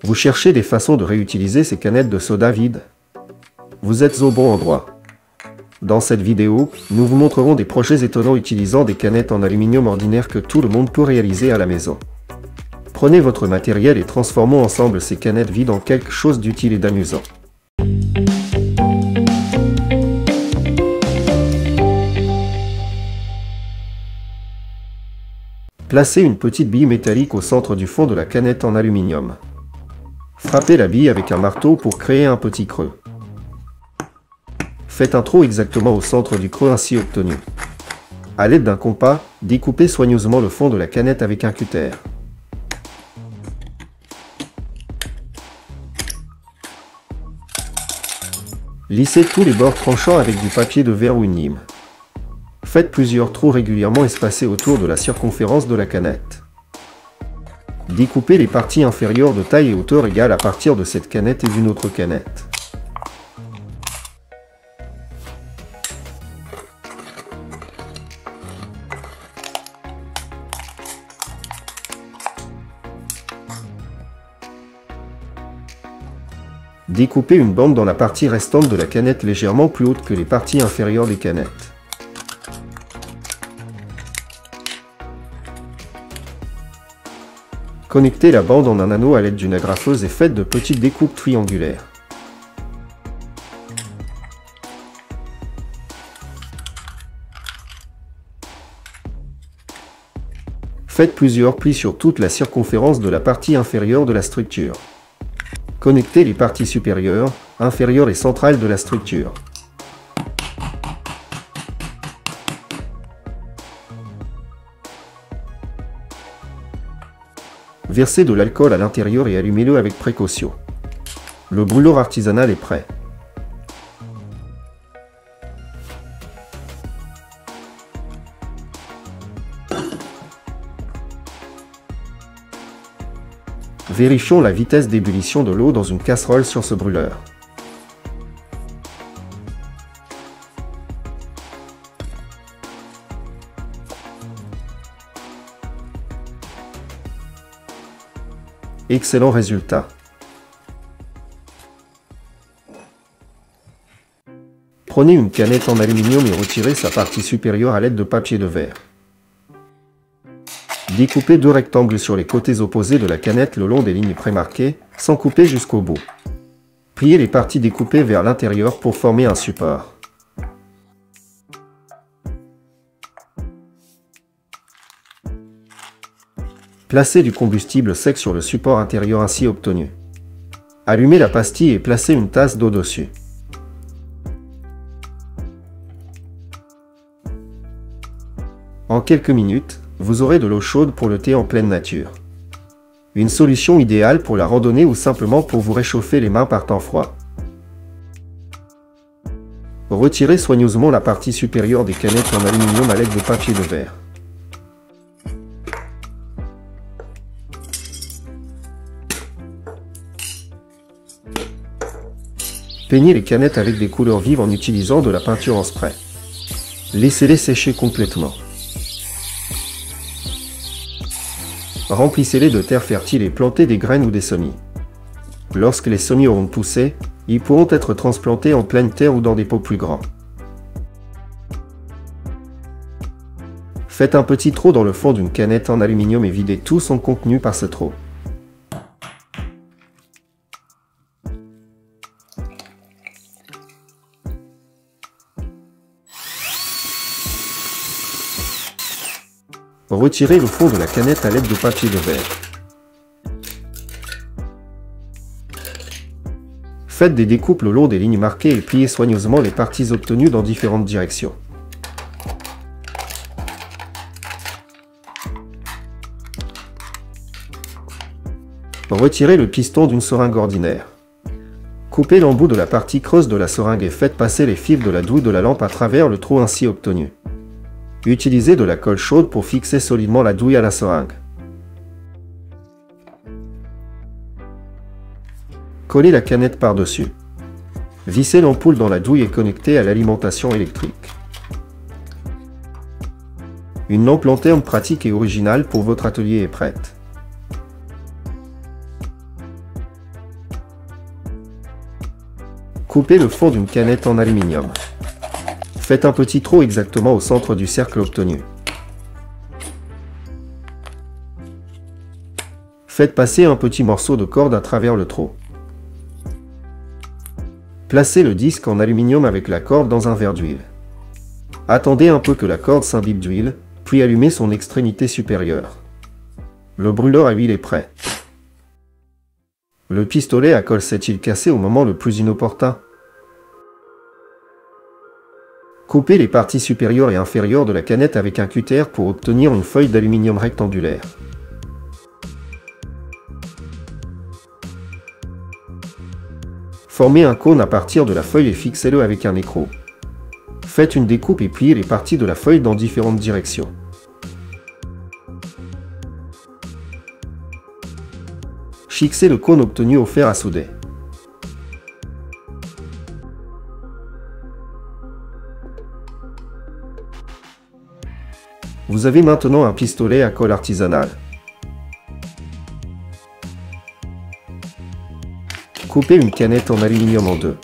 Vous cherchez des façons de réutiliser ces canettes de soda vides? Vous êtes au bon endroit. Dans cette vidéo, nous vous montrerons des projets étonnants utilisant des canettes en aluminium ordinaire que tout le monde peut réaliser à la maison. Prenez votre matériel et transformons ensemble ces canettes vides en quelque chose d'utile et d'amusant. Placez une petite bille métallique au centre du fond de la canette en aluminium. Frappez la bille avec un marteau pour créer un petit creux. Faites un trou exactement au centre du creux ainsi obtenu. À l'aide d'un compas, découpez soigneusement le fond de la canette avec un cutter. Lissez tous les bords tranchants avec du papier de verre ou une lime. Faites plusieurs trous régulièrement espacés autour de la circonférence de la canette. Découpez les parties inférieures de taille et hauteur égale à partir de cette canette et d'une autre canette. Découpez une bande dans la partie restante de la canette légèrement plus haute que les parties inférieures des canettes. Connectez la bande en un anneau à l'aide d'une agrafeuse et faites de petites découpes triangulaires. Faites plusieurs plis sur toute la circonférence de la partie inférieure de la structure. Connectez les parties supérieures, inférieures et centrales de la structure. Versez de l'alcool à l'intérieur et allumez-le avec précaution. Le brûleur artisanal est prêt. Vérifions la vitesse d'ébullition de l'eau dans une casserole sur ce brûleur. Excellent résultat. Prenez une canette en aluminium et retirez sa partie supérieure à l'aide de papier de verre. Découpez deux rectangles sur les côtés opposés de la canette le long des lignes prémarquées, sans couper jusqu'au bout. Pliez les parties découpées vers l'intérieur pour former un support. Placez du combustible sec sur le support intérieur ainsi obtenu. Allumez la pastille et placez une tasse d'eau dessus. En quelques minutes, vous aurez de l'eau chaude pour le thé en pleine nature. Une solution idéale pour la randonnée ou simplement pour vous réchauffer les mains par temps froid. Retirez soigneusement la partie supérieure des canettes en aluminium à l'aide de papier de verre. Peignez les canettes avec des couleurs vives en utilisant de la peinture en spray. Laissez-les sécher complètement. Remplissez-les de terre fertile et plantez des graines ou des semis. Lorsque les semis auront poussé, ils pourront être transplantés en pleine terre ou dans des pots plus grands. Faites un petit trou dans le fond d'une canette en aluminium et videz tout son contenu par ce trou. Retirez le fond de la canette à l'aide de papier de verre. Faites des découpes le long des lignes marquées et pliez soigneusement les parties obtenues dans différentes directions. Retirez le piston d'une seringue ordinaire. Coupez l'embout de la partie creuse de la seringue et faites passer les fils de la douille de la lampe à travers le trou ainsi obtenu. Utilisez de la colle chaude pour fixer solidement la douille à la seringue. Collez la canette par-dessus. Vissez l'ampoule dans la douille et connectez à l'alimentation électrique. Une lampe lanterne pratique et originale pour votre atelier est prête. Coupez le fond d'une canette en aluminium. Faites un petit trou exactement au centre du cercle obtenu. Faites passer un petit morceau de corde à travers le trou. Placez le disque en aluminium avec la corde dans un verre d'huile. Attendez un peu que la corde s'imbibe d'huile, puis allumez son extrémité supérieure. Le brûleur à huile est prêt. Le pistolet à colle s'est-il cassé au moment le plus inopportun? Coupez les parties supérieures et inférieures de la canette avec un cutter pour obtenir une feuille d'aluminium rectangulaire. Formez un cône à partir de la feuille et fixez-le avec un écrou. Faites une découpe et pliez les parties de la feuille dans différentes directions. Fixez le cône obtenu au fer à souder. Vous avez maintenant un pistolet à colle artisanal. Coupez une canette en aluminium en deux.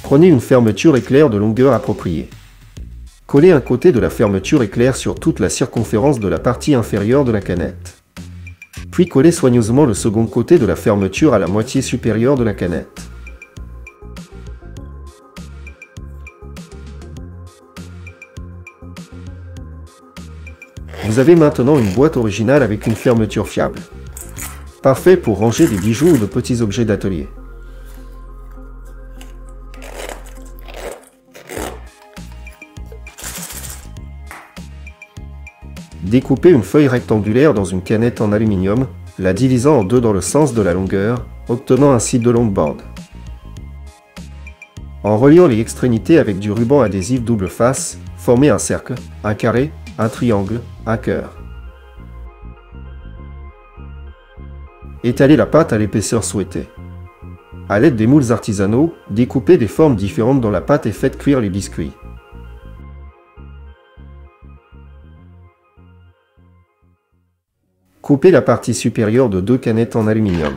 Prenez une fermeture éclair de longueur appropriée. Collez un côté de la fermeture éclair sur toute la circonférence de la partie inférieure de la canette. Puis collez soigneusement le second côté de la fermeture à la moitié supérieure de la canette. Vous avez maintenant une boîte originale avec une fermeture fiable. Parfait pour ranger des bijoux ou de petits objets d'atelier. Découpez une feuille rectangulaire dans une canette en aluminium, la divisant en deux dans le sens de la longueur, obtenant ainsi deux longues bandes. En reliant les extrémités avec du ruban adhésif double face, formez un cercle, un carré, un triangle, un cœur. Étalez la pâte à l'épaisseur souhaitée. À l'aide des moules artisanaux, découpez des formes différentes dans la pâte et faites cuire les biscuits. Coupez la partie supérieure de deux canettes en aluminium.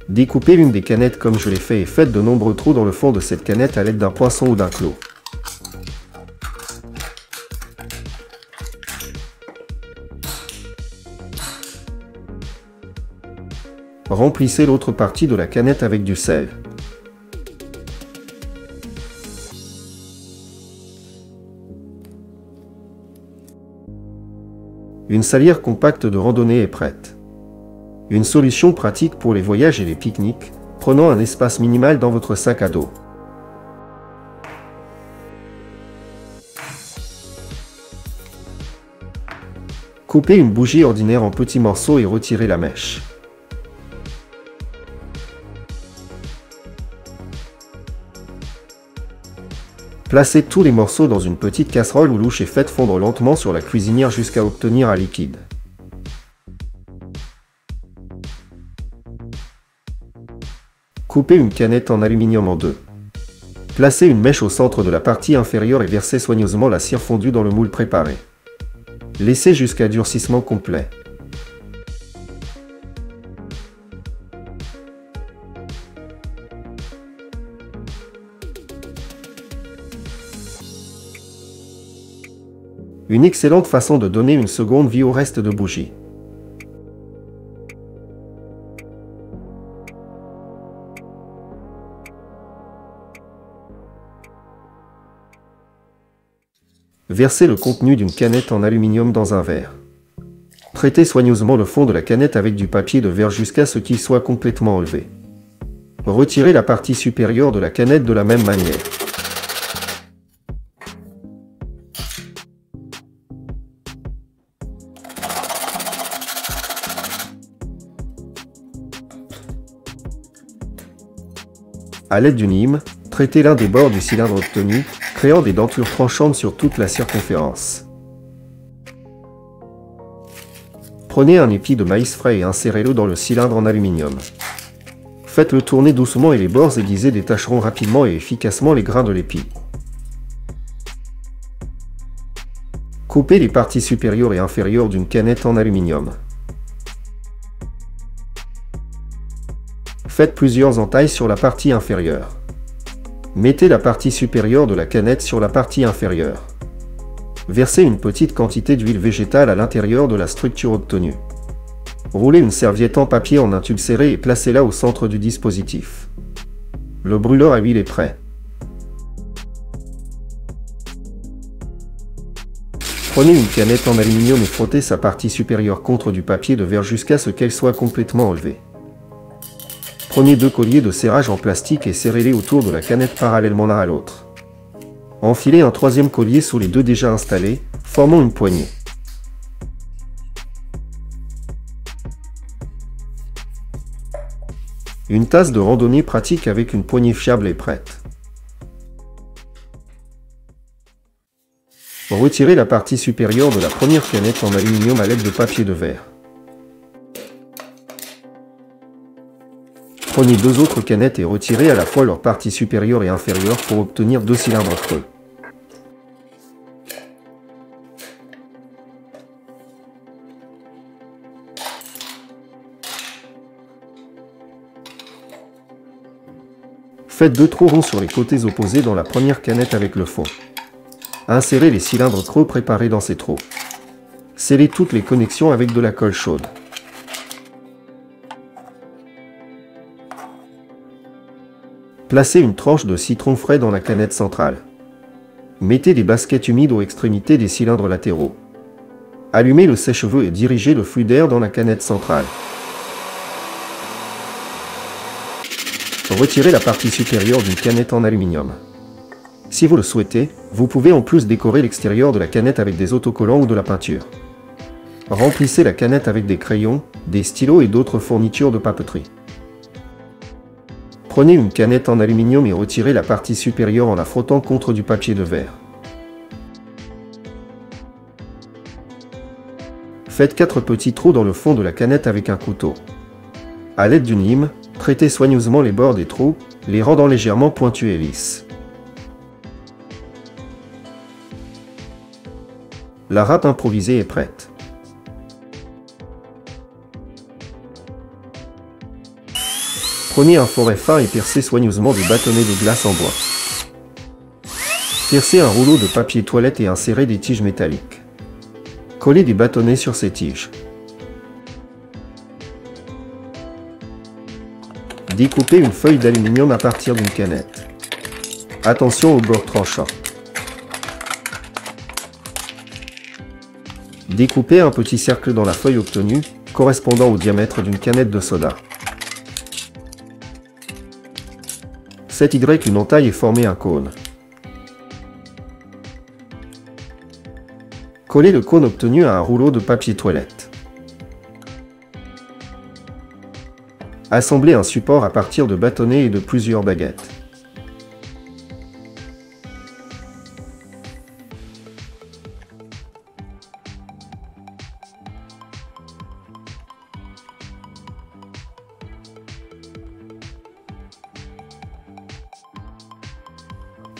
Découpez l'une des canettes comme je l'ai fait et faites de nombreux trous dans le fond de cette canette à l'aide d'un poinçon ou d'un clou. Remplissez l'autre partie de la canette avec du sel. Une salière compacte de randonnée est prête. Une solution pratique pour les voyages et les pique-niques, prenant un espace minimal dans votre sac à dos. Coupez une bougie ordinaire en petits morceaux et retirez la mèche. Placez tous les morceaux dans une petite casserole ou louche et faites fondre lentement sur la cuisinière jusqu'à obtenir un liquide. Coupez une canette en aluminium en deux. Placez une mèche au centre de la partie inférieure et versez soigneusement la cire fondue dans le moule préparé. Laissez jusqu'à durcissement complet. Une excellente façon de donner une seconde vie au reste de bougies. Versez le contenu d'une canette en aluminium dans un verre. Traitez soigneusement le fond de la canette avec du papier de verre jusqu'à ce qu'il soit complètement enlevé. Retirez la partie supérieure de la canette de la même manière. À l'aide d'une lime, traitez l'un des bords du cylindre obtenu, créant des dentures tranchantes sur toute la circonférence. Prenez un épi de maïs frais et insérez-le dans le cylindre en aluminium. Faites-le tourner doucement et les bords aiguisés détacheront rapidement et efficacement les grains de l'épi. Coupez les parties supérieures et inférieures d'une canette en aluminium. Faites plusieurs entailles sur la partie inférieure. Mettez la partie supérieure de la canette sur la partie inférieure. Versez une petite quantité d'huile végétale à l'intérieur de la structure obtenue. Roulez une serviette en papier en un tube serré et placez-la au centre du dispositif. Le brûleur à huile est prêt. Prenez une canette en aluminium et frottez sa partie supérieure contre du papier de verre jusqu'à ce qu'elle soit complètement enlevée. Prenez 2 colliers de serrage en plastique et serrez-les autour de la canette parallèlement l'un à l'autre. Enfilez un 3e collier sous les 2 déjà installés, formant une poignée. Une tasse de randonnée pratique avec une poignée fiable est prête. Retirez la partie supérieure de la première canette en aluminium à l'aide de papier de verre. Prenez 2 autres canettes et retirez à la fois leur partie supérieure et inférieure pour obtenir 2 cylindres creux. Faites 2 trous ronds sur les côtés opposés dans la première canette avec le fond. Insérez les cylindres creux préparés dans ces trous. Scellez toutes les connexions avec de la colle chaude. Placez une tranche de citron frais dans la canette centrale. Mettez des baskets humides aux extrémités des cylindres latéraux. Allumez le sèche-cheveux et dirigez le flux d'air dans la canette centrale. Retirez la partie supérieure d'une canette en aluminium. Si vous le souhaitez, vous pouvez en plus décorer l'extérieur de la canette avec des autocollants ou de la peinture. Remplissez la canette avec des crayons, des stylos et d'autres fournitures de papeterie. Prenez une canette en aluminium et retirez la partie supérieure en la frottant contre du papier de verre. Faites 4 petits trous dans le fond de la canette avec un couteau. À l'aide d'une lime, traitez soigneusement les bords des trous, les rendant légèrement pointus et lisses. La râpe improvisée est prête. Prenez un forêt fin et percez soigneusement des bâtonnets de glace en bois. Percez un rouleau de papier toilette et insérez des tiges métalliques. Collez des bâtonnets sur ces tiges. Découpez une feuille d'aluminium à partir d'une canette. Attention aux bords tranchants. Découpez un petit cercle dans la feuille obtenue, correspondant au diamètre d'une canette de soda. Faites une entaille et formez un cône. Collez le cône obtenu à un rouleau de papier toilette. Assemblez un support à partir de bâtonnets et de plusieurs baguettes.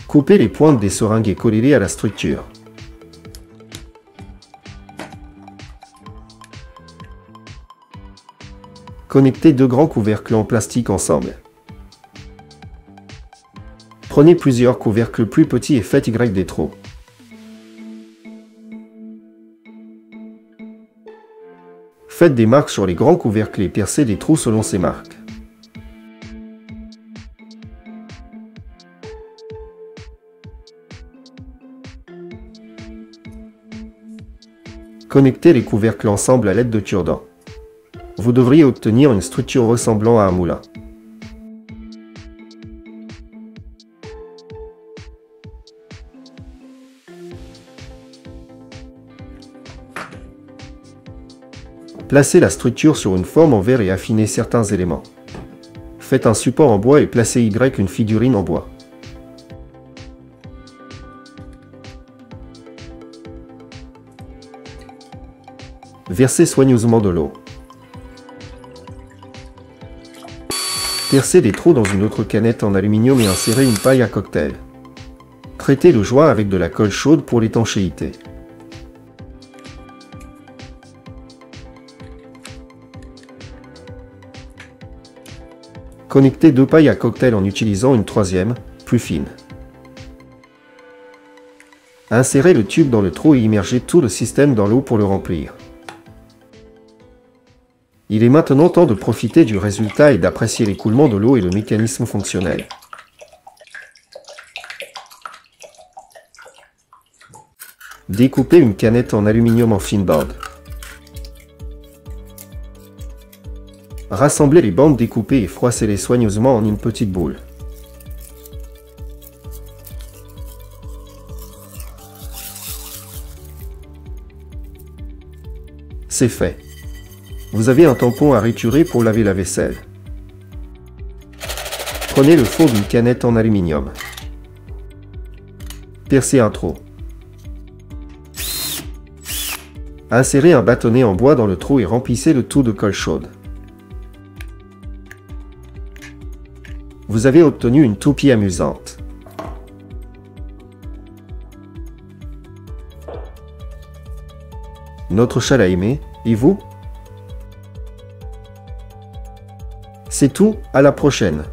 Coupez les pointes des seringues et collez-les à la structure. Connectez 2 grands couvercles en plastique ensemble. Prenez plusieurs couvercles plus petits et faites des trous. Faites des marques sur les grands couvercles et percez des trous selon ces marques. Connectez les couvercles ensemble à l'aide de cure-dents. Vous devriez obtenir une structure ressemblant à un moulin. Placez la structure sur une forme en verre et affinez certains éléments. Faites un support en bois et placez une figurine en bois. Versez soigneusement de l'eau. Percez des trous dans une autre canette en aluminium et insérez une paille à cocktail. Traitez le joint avec de la colle chaude pour l'étanchéité. Connectez 2 pailles à cocktail en utilisant une troisième, plus fine. Insérez le tube dans le trou et immergez tout le système dans l'eau pour le remplir. Il est maintenant temps de profiter du résultat et d'apprécier l'écoulement de l'eau et le mécanisme fonctionnel. Découpez une canette en aluminium en fines bandes. Rassemblez les bandes découpées et froissez-les soigneusement en une petite boule. C'est fait. Vous avez un tampon à riturer pour laver la vaisselle. Prenez le fond d'une canette en aluminium. Percez un trou. Insérez un bâtonnet en bois dans le trou et remplissez le tout de colle chaude. Vous avez obtenu une toupie amusante. Notre chat l'a aimé, et vous? C'est tout, à la prochaine.